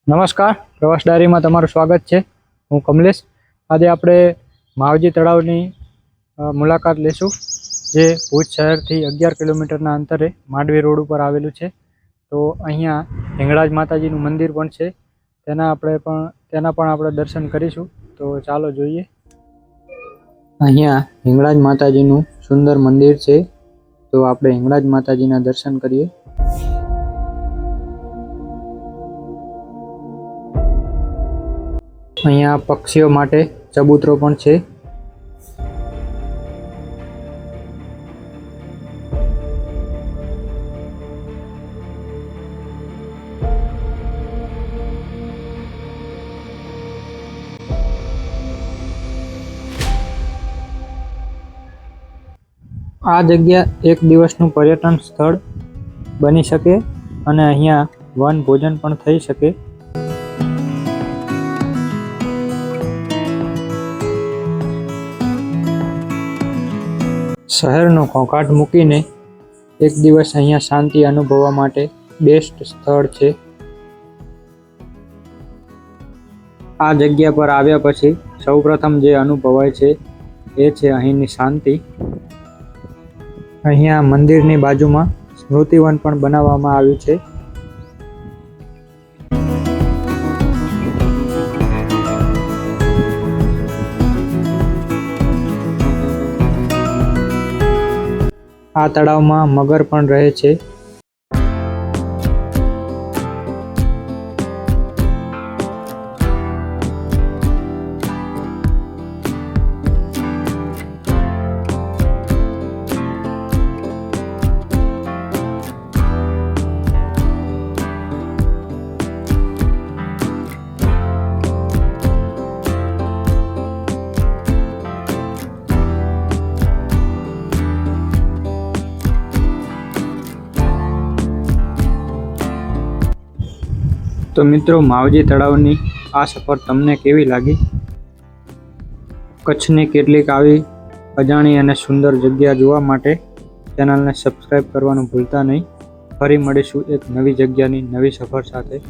નમસ્કાર, પ્રવાસ ડાયરીમાં તમારું સ્વાગત છે. હું કમલેશ. આજે આપણે માવજી તળાવની મુલાકાત લેશું, જે ભુજ શહેરથી 11 કિલોમીટરના અંતરે માંડવી રોડ ઉપર આવેલું છે. તો અહીંયા હિંગળાજ માતાજીનું મંદિર પણ છે, તેના પણ આપણે દર્શન કરીશું. તો ચાલો જોઈએ. અહીંયા હિંગળાજ માતાજીનું સુંદર મંદિર છે, તો આપણે હિંગળાજ માતાજીના દર્શન કરીએ. અહીંયા પક્ષીઓ માટે ચબૂતરો પણ છે. આ જગ્યા એક દિવસનું પર્યટન સ્થળ બની શકે અને અહીંયા વન ભોજન પણ થઈ શકે. શહેરનો ઘોંઘાટ મૂકીને એક દિવસ અહીંયા શાંતિ અનુભવવા માટે બેસ્ટ સ્થળ છે. આ જગ્યા પર આવ્યા પછી સૌપ્રથમ જે અનુભવાય છે એ છે અહીંની શાંતિ. અહીંયા મંદિરની બાજુમાં સ્મૃતિવન પણ બનાવવામાં આવ્યું છે. આ તળાવમાં મગર પણ રહે છે. તો મિત્રો, માવજી તળાવની આ સફર તમને કેવી લાગી? કચ્છની કેટલીક આવી અજાણી અને સુંદર જગ્યા જોવા માટે ચેનલને સબસ્ક્રાઈબ કરવાનું ભૂલતા નહીં. ફરી મળીશું એક નવી જગ્યાની નવી સફર સાથે.